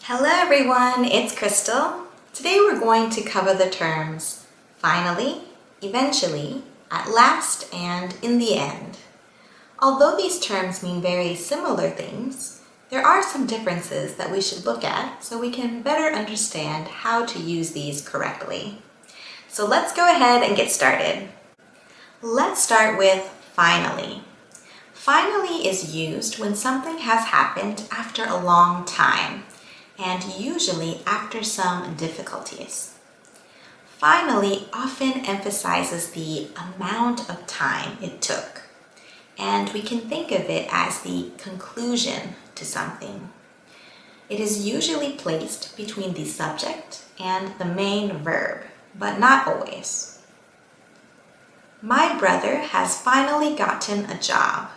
Hello everyone, it's Crystal. Today we're going to cover the terms finally, eventually, at last, and in the end. Although these terms mean very similar things, there are some differences that we should look at so we can better understand how to use these correctly. So let's go ahead and get started. Let's start with finally. Finally is used when something has happened after a long time, and usually after some difficulties. Finally often emphasizes the amount of time it took, and we can think of it as the conclusion to something. It is usually placed between the subject and the main verb, but not always. My brother has finally gotten a job.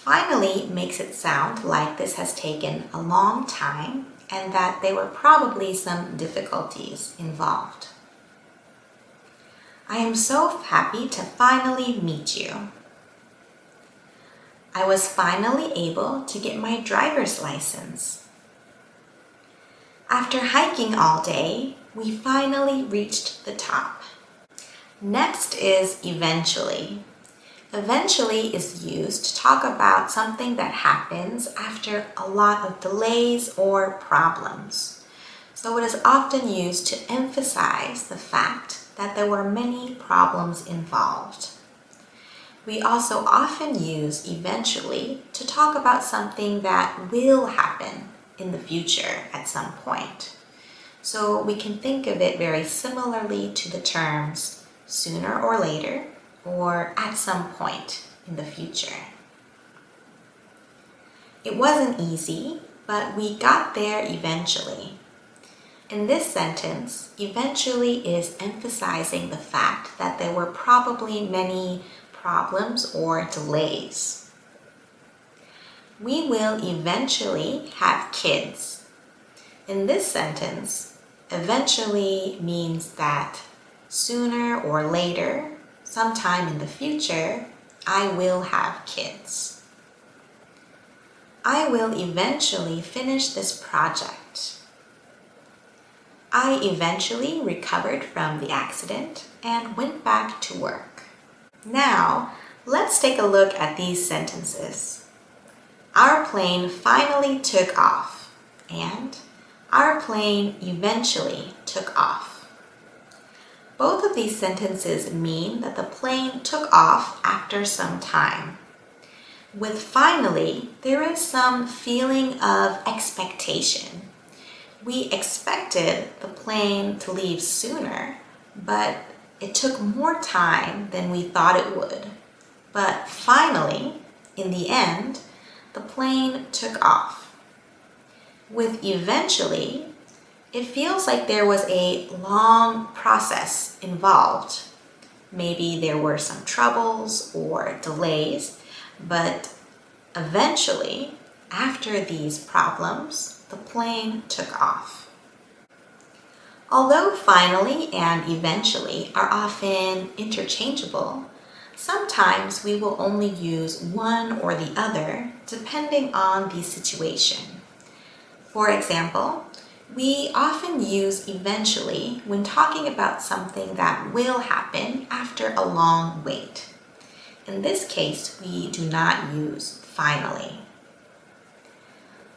Finally makes it sound like this has taken a long time and that there were probably some difficulties involved. I am so happy to finally meet you. I was finally able to get my driver's license. After hiking all day, we finally reached the top. Next is eventually. Eventually is used to talk about something that happens after a lot of delays or problems. So it is often used to emphasize the fact that there were many problems involved. We also often use eventually to talk about something that will happen in the future at some point. So we can think of it very similarly to the terms sooner or later, or at some point in the future. It wasn't easy, but we got there eventually. In this sentence, eventually is emphasizing the fact that there were probably many problems or delays. We will eventually have kids. In this sentence, eventually means that sooner or later, sometime in the future, I will have kids. I will eventually finish this project. I eventually recovered from the accident and went back to work. Now, let's take a look at these sentences. Our plane finally took off, and our plane eventually took off. Both of these sentences mean that the plane took off after some time. With finally, there is some feeling of expectation. We expected the plane to leave sooner, but it took more time than we thought it would. But finally, in the end, the plane took off. With eventually, it feels like there was a long process involved. Maybe there were some troubles or delays, but eventually, after these problems, the plane took off. Although finally and eventually are often interchangeable, sometimes we will only use one or the other depending on the situation. For example, we often use eventually when talking about something that will happen after a long wait. In this case, we do not use finally.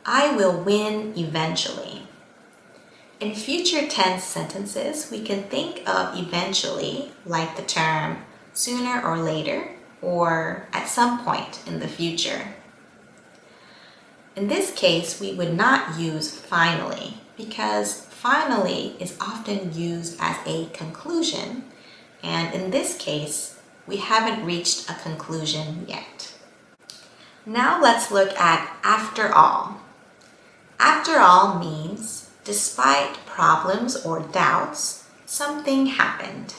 I will win eventually. In future tense sentences, we can think of eventually like the term sooner or later or at some point in the future. In this case, we would not use finally because finally is often used as a conclusion, and in this case, we haven't reached a conclusion yet. Now let's look at after all. After all means despite problems or doubts, something happened.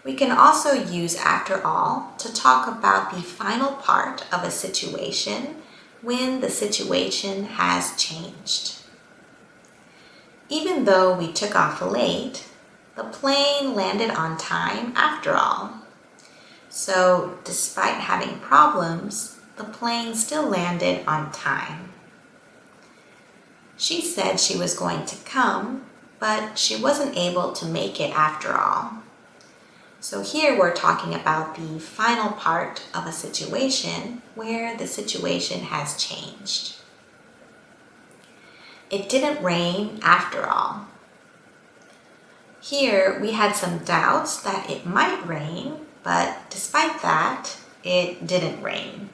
We can also use after all to talk about the final part of a situation when the situation has changed. Even though we took off late, the plane landed on time after all. So, despite having problems, the plane still landed on time. She said she was going to come, but she wasn't able to make it after all. So here we're talking about the final part of a situation where the situation has changed. It didn't rain after all. Here we had some doubts that it might rain, but despite that, it didn't rain.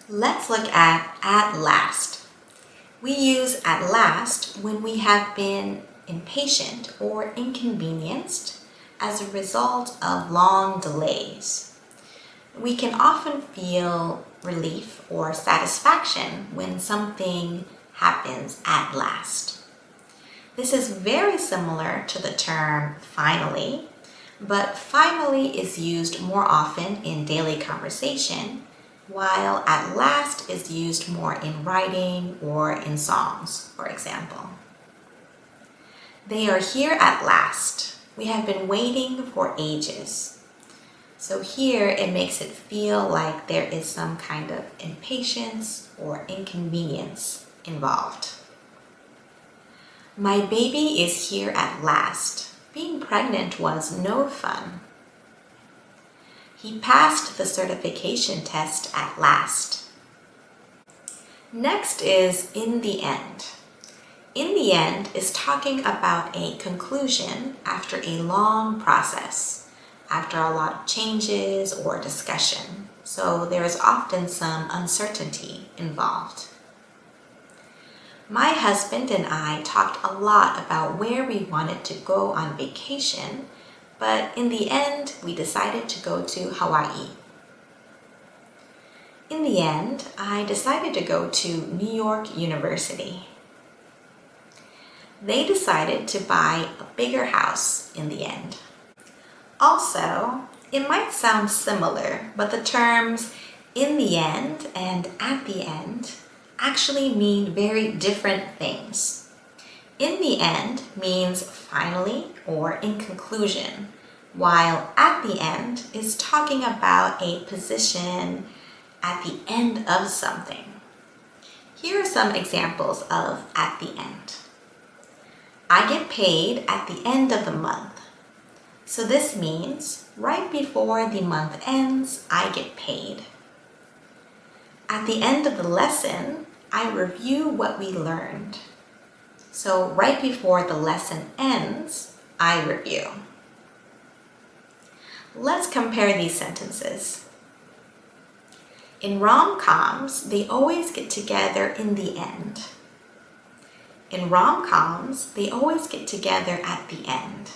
Let's look at last. We use at last when we have been impatient or inconvenienced as a result of long delays. We can often feel relief or satisfaction when something happens at last. This is very similar to the term finally, but finally is used more often in daily conversation, while at last is used more in writing or in songs, for example. They are here at last. We have been waiting for ages. So here it makes it feel like there is some kind of impatience or inconvenience involved. My baby is here at last. Being pregnant was no fun. He passed the certification test at last. Next is in the end. In the end is talking about a conclusion after a long process, after a lot of changes or discussion. So there is often some uncertainty involved. My husband and I talked a lot about where we wanted to go on vacation, but in the end, we decided to go to Hawaii. In the end, I decided to go to New York University. They decided to buy a bigger house in the end. Also, it might sound similar, but the terms in the end and at the end actually mean very different things. In the end means finally or in conclusion, while at the end is talking about a position at the end of something. Here are some examples of at the end. I get paid at the end of the month. So this means right before the month ends, I get paid. At the end of the lesson, I review what we learned. So right before the lesson ends, I review. Let's compare these sentences. In rom-coms, they always get together in the end. In rom-coms, they always get together at the end.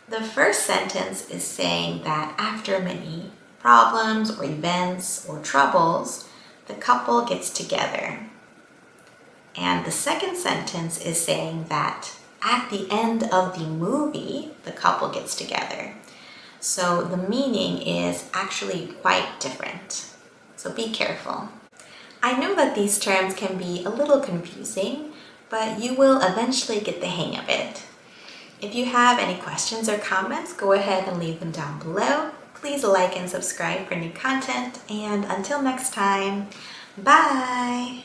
The first sentence is saying that after many problems or events or troubles, the couple gets together. And the second sentence is saying that at the end of the movie, the couple gets together. So the meaning is actually quite different. So be careful. I know that these terms can be a little confusing, but you will eventually get the hang of it. If you have any questions or comments, go ahead and leave them down below. Please like and subscribe for new content, and until next time, bye!